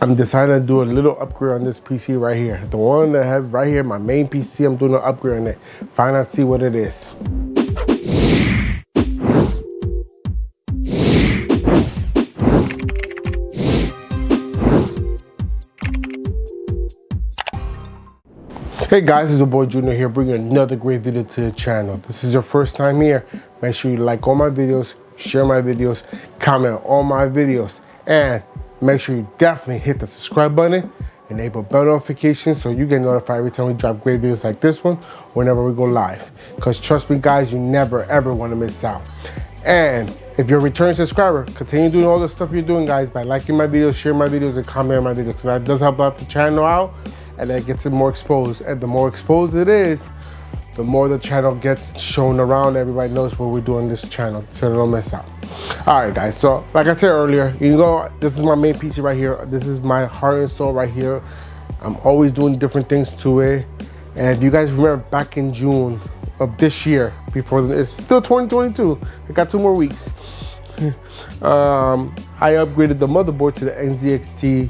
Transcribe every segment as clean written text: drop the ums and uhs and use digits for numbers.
I'm deciding to do a little upgrade on this PC right here. The one that I have right here, my main PC, I'm doing an upgrade on it. Find out, see what it is. Hey guys, it's your boy Junior here, bringing another great video to the channel. This is your first time here. Make sure you like all my videos, share my videos, comment on all my videos, and make sure you definitely hit the subscribe button, enable bell notifications so you get notified every time we drop great videos like this one, whenever we go live. Because trust me guys, you never ever want to miss out. And if you're a returning subscriber, continue doing all the stuff you're doing guys by liking my videos, sharing my videos, and commenting on my videos, because that does help out the channel out, and that gets it more exposed. And the more exposed it is, the more the channel gets shown around. Everybody knows what we do on this channel, so don't miss out. All right guys, so like I said earlier, you know, this is my main PC right here. This is my heart and soul right here. I'm always doing different things to it. And if you guys remember back in June of this year, before it's still 2022, I got 2 more weeks. I upgraded the motherboard to the NZXT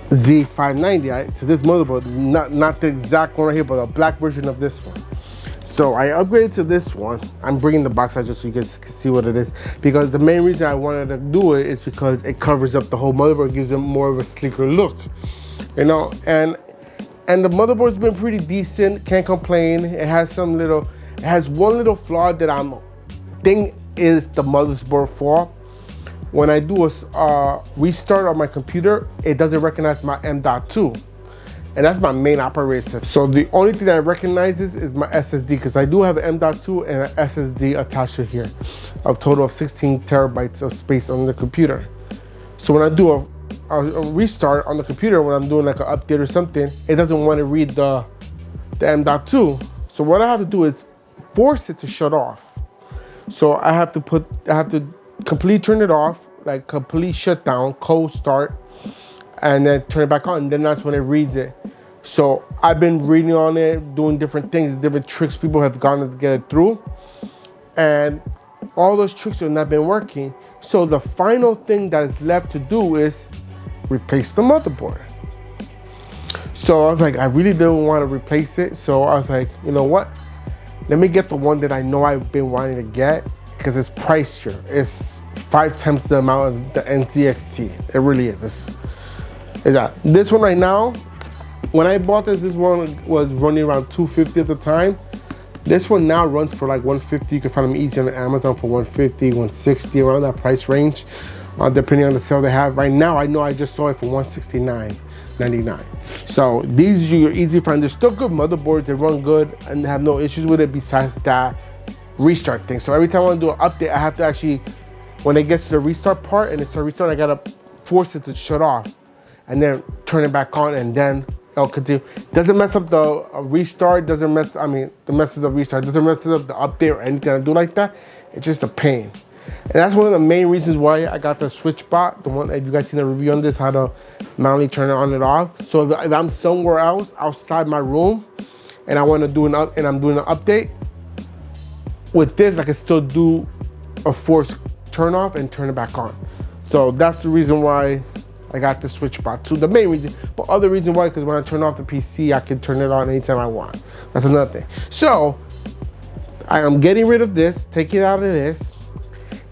Z590 to this motherboard, not the exact one right here, but a black version of this one. So I upgraded to this one. I'm bringing the box out just so you guys can see what it is, because the main reason I wanted to do it is because it covers up the whole motherboard, gives it more of a sleeker look, you know. And the motherboard's been pretty decent, can't complain. It has one little flaw that I'm think is the motherboard flaw. When I do a restart on my computer, it doesn't recognize my M.2, and that's my main operating system. So the only thing that it recognizes is my SSD, because I do have an M.2 and an SSD attached to here, a total of 16 terabytes of space on the computer. So when I do a restart on the computer, when I'm doing like an update or something, it doesn't want to read the M.2. So what I have to do is force it to shut off. So I have to completely turn it off, like complete shutdown, cold start, and then turn it back on, and then that's when it reads it. So I've been reading on it, doing different things, different tricks people have gone to get it through, and all those tricks have not been working. So the final thing that is left to do is replace the motherboard. So I was like, I really didn't want to replace it, so I was like, you know what, let me get the one that I know I've been wanting to get, because it's pricier. It's 5 times the amount of the NZXT. It really is. This one right now, when I bought this one was running around $250 at the time. This one now runs for like $150. You can find them easy on Amazon for $150, $160, around that price range, depending on the sale they have. Right now, I know I just saw it for $169.99. So these are easy to find. They're still good motherboards. They run good and have no issues with it besides that restart thing. So every time I want to do an update, I have to actually, when it gets to the restart part and it's a restart, I gotta force it to shut off and then turn it back on, and then it'll continue. Doesn't mess up the restart, doesn't mess, the messes of restart, doesn't mess up the update or anything I do like that. It's just a pain. And that's one of the main reasons why I got the switch bot, the one, if you guys seen the review on this, how to manually turn it on and off. So if I'm somewhere else outside my room and I want to do I'm doing an update, with this I can still do a forced turn off and turn it back on. So that's the reason why I got the switch bot too, the main reason. But other reason why, because when I turn off the PC, I can turn it on anytime I want. That's another thing. So I am getting rid of this, taking it out of this,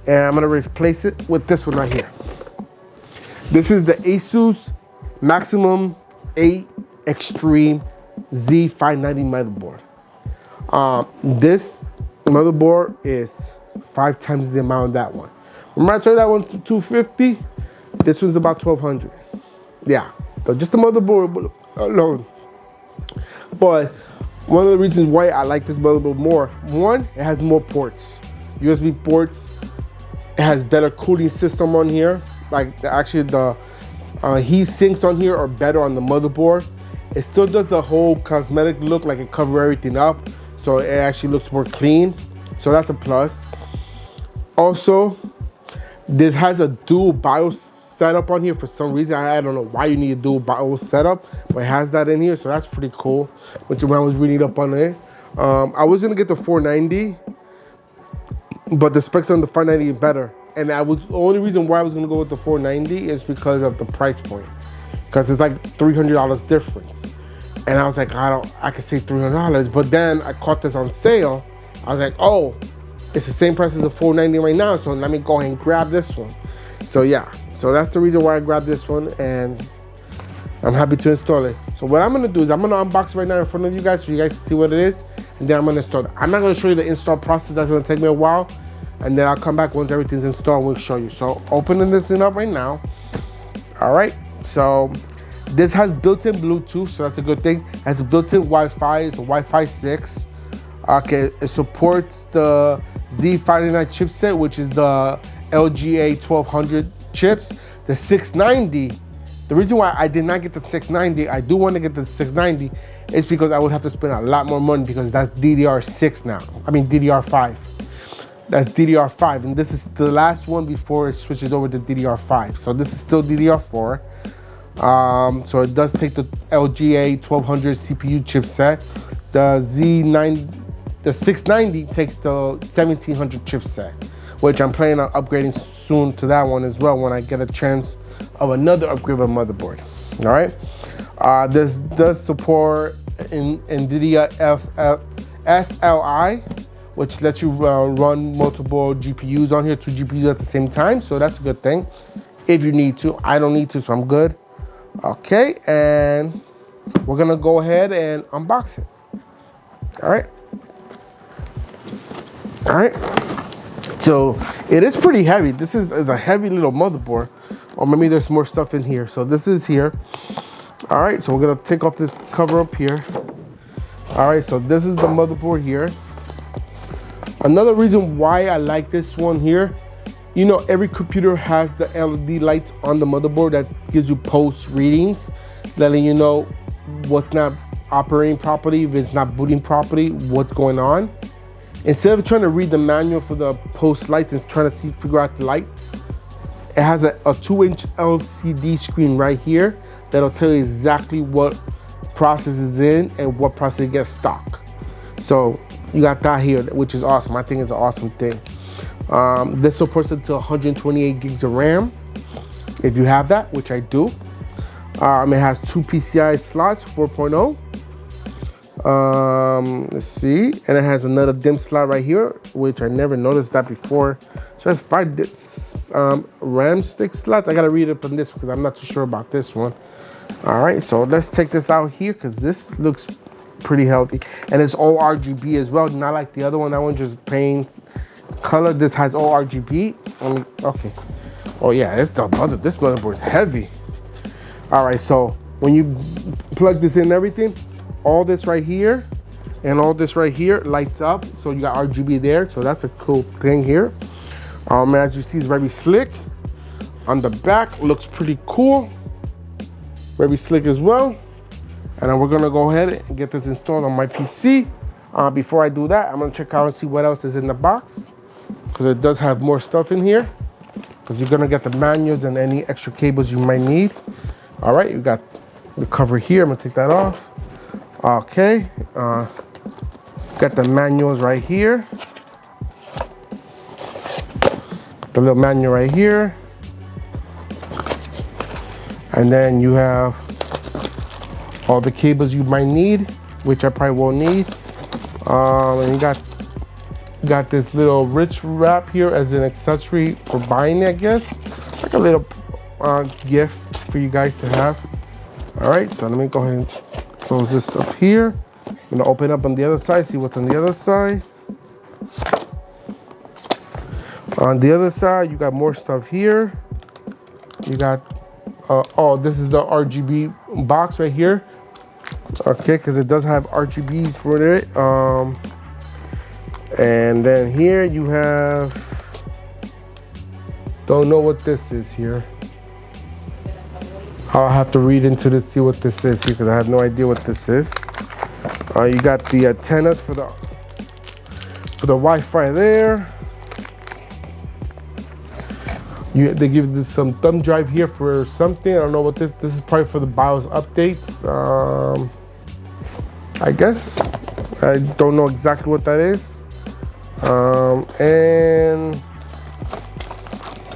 and I'm gonna replace it with this one right here. This is the Asus Maximus XIII Extreme Z590 motherboard. This motherboard is 5 times the amount of that one. Remember I told you that one $250? This one's about $1,200. Yeah, so just the motherboard alone. But one of the reasons why I like this motherboard more, one, it has more ports, USB ports. It has better cooling system on here. Like the heat sinks on here are better on the motherboard. It still does the whole cosmetic look, like it covers everything up, so it actually looks more clean. So that's a plus. Also, this has a dual BIOS setup on here for some reason. I don't know why you need a dual BIOS setup, but it has that in here, so that's pretty cool. Which when I was reading up on it, I was gonna get the 490, but the specs on the 590 is better. and the only reason why I was gonna go with the 490 is because of the price point, because it's like $300 difference. And I was like, I could save $300, but then I caught this on sale. I was like, oh, it's the same price as the 490 right now, so let me go ahead and grab this one. So yeah, so that's the reason why I grabbed this one, and I'm happy to install it. So what I'm gonna do is I'm gonna unbox it right now in front of you guys so you guys can see what it is, and then I'm gonna install it. I'm not gonna show you the install process, that's gonna take me a while, and then I'll come back once everything's installed and we'll show you. So opening this thing up right now. All right, so this has built-in Bluetooth, so that's a good thing. It has a built-in Wi-Fi, it's a Wi-Fi 6. Okay, it supports the Z590 chipset, which is the LGA 1200 chips. The 690, the reason why I did not get the 690, I do want to get the 690, is because I would have to spend a lot more money because that's DDR6 now. I mean DDR5. That's DDR5, and this is the last one before it switches over to DDR5. So this is still DDR4. So it does take the LGA 1200 CPU chipset. The 690 takes the 1700 chipset, which I'm planning on upgrading soon to that one as well when I get a chance of another upgrade of a motherboard. All right. This does support NVIDIA SLI, which lets you run multiple GPUs on here, 2 GPUs at the same time. So that's a good thing if you need to. I don't need to, so I'm good. Okay, and we're gonna go ahead and unbox it. All right. All right. So it is pretty heavy. This is a heavy little motherboard, or maybe there's more stuff in here. So this is here. All right, so we're gonna take off this cover up here. All right, so this is the motherboard here. Another reason why I like this one here, you know, every computer has the LED lights on the motherboard that gives you pulse readings, letting you know what's not operating properly, if it's not booting properly, what's going on. Instead of trying to read the manual for the pulse lights and trying to figure out the lights, it has a 2-inch LCD screen right here that'll tell you exactly what process is in and what process gets stuck. So you got that here, which is awesome. I think it's an awesome thing. This supports up to 128 gigs of RAM, if you have that, which I do. It has 2 PCI slots, 4.0. Let's see, and it has another DIMM slot right here, which I never noticed that before. So it's 5 RAM stick slots. I gotta read up on this because I'm not too sure about this one. All right, so let's take this out here because this looks pretty healthy, and it's all RGB as well, not like the other one. That one just plain color. This has all RGB. Okay. Oh yeah, this motherboard is heavy. All right, so when you plug this in and everything, all this right here and all this right here lights up, so you got RGB there, so that's a cool thing here. As you see, it's very slick. On the back, looks pretty cool, very slick as well. And then we're gonna go ahead and get this installed on my PC. Before I do that, I'm gonna check out and see what else is in the box, because it does have more stuff in here, because you're gonna get the manuals and any extra cables you might need. All right, you got the cover here. I'm gonna take that off. Okay, got the manuals right here. The little manual right here. And then you have all the cables you might need, which I probably won't need. And you got this little wrist wrap here as an accessory for buying it, I guess. Like a little gift for you guys to have. All right, so let me go ahead and close this up here. I'm gonna open up on the other side, see what's on the other side. On the other side, you got more stuff here. You got, oh, this is the RGB box right here. Okay, because it does have RGBs for it. And then here you have, don't know what this is here. I'll have to read into this, see what this is here, because I have no idea what this is. You got the antennas for the Wi-Fi there. They give this some thumb drive here for something. I don't know what this is. Probably for the BIOS updates. I guess. I don't know exactly what that is. And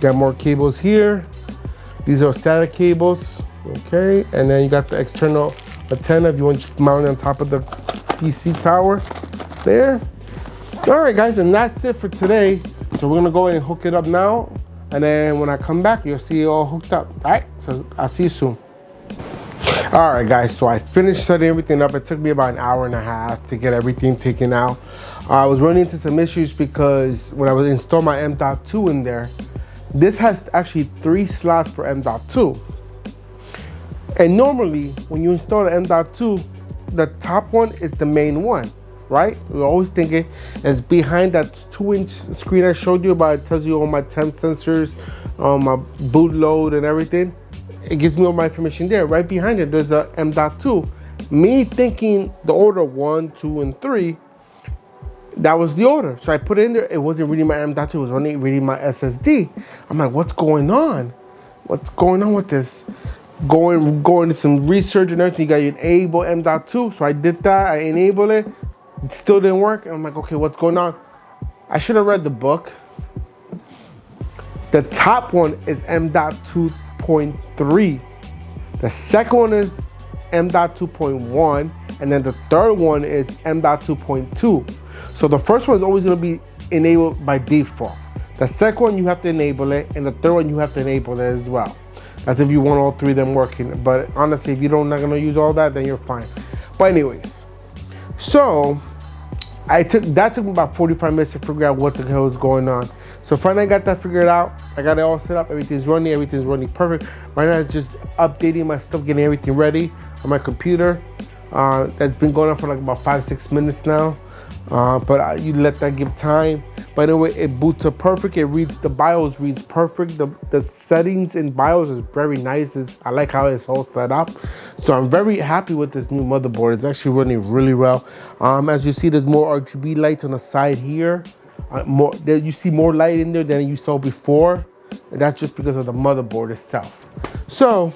Got more cables here. These are SATA cables, okay? And then you got the external antenna if you want to mount it on top of the PC tower there. All right, guys, and that's it for today. So we're gonna go ahead and hook it up now. And then when I come back, you'll see it all hooked up. All right, so I'll see you soon. All right, guys, so I finished setting everything up. It took me about an hour and a half to get everything taken out. I was running into some issues because when I was install my M.2 in there, this has actually 3 slots for M.2. And normally, when you install the M.2, the top one is the main one, right? We're always thinking it's behind that 2-inch screen I showed you about. It tells you all my temp sensors, my boot load and everything. It gives me all my information there. Right behind it, there's a M.2. Me thinking the order 1, 2, and 3, that was the order. So I put it in there. It wasn't reading my M.2. It was only reading my SSD. I'm like, what's going on? What's going on with this? Going to some research and everything. You got to enable M.2. So I did that. I enabled it. It still didn't work. And I'm like, okay, what's going on? I should have read the book. The top one is M.2.3. The second one is M.2.1. And then the third one is M.2.2. So the first one is always going to be enabled by default. The second one, you have to enable it. And the third one, you have to enable it as well. As if you want all 3 of them working. But honestly, if you don't not going to use all that, then you're fine. But anyways, so that took me about 45 minutes to figure out what the hell was going on. So finally I got that figured out. I got it all set up. Everything's running perfect. Right now it's just updating my stuff, getting everything ready on my computer. That's been going on for like about 5-6 minutes now. But you let that give time. But anyway, it boots up perfect. It reads, the BIOS reads perfect. The settings in BIOS is very nice. I like how it's all set up. So I'm very happy with this new motherboard. It's actually running really well. As you see, there's more RGB lights on the side here. You see more light in there than you saw before. And that's just because of the motherboard itself. So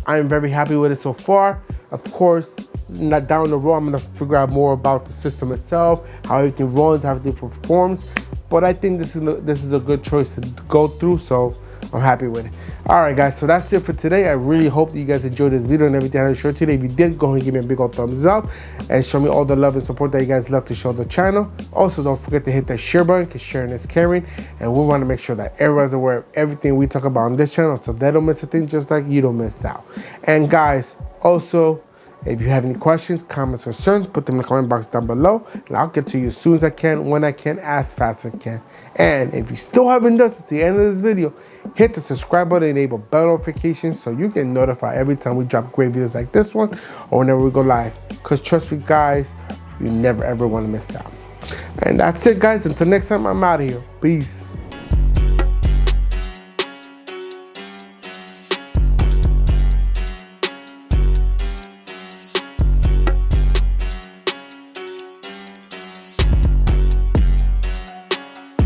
I'm very happy with it so far. Of course, not down the road, I'm gonna figure out more about the system itself, how everything runs, how everything performs. But I think this is a good choice to go through, so I'm happy with it. All right, guys, so that's it for today. I really hope that you guys enjoyed this video and everything I showed today. If you did, go ahead and give me a big old thumbs up and show me all the love and support that you guys love to show the channel. Also, don't forget to hit that share button, because sharing is caring, and we want to make sure that everyone's aware of everything we talk about on this channel, so they don't miss a thing, just like you don't miss out. And guys, also, if you have any questions, comments, or concerns, put them in the comment box down below, and I'll get to you as soon as I can, when I can, as fast as I can. And if you still haven't done so to the end of this video, hit the subscribe button and enable bell notifications so you get notified every time we drop great videos like this one or whenever we go live. Because trust me, guys, you never ever want to miss out. And that's it, guys. Until next time, I'm out of here. Peace.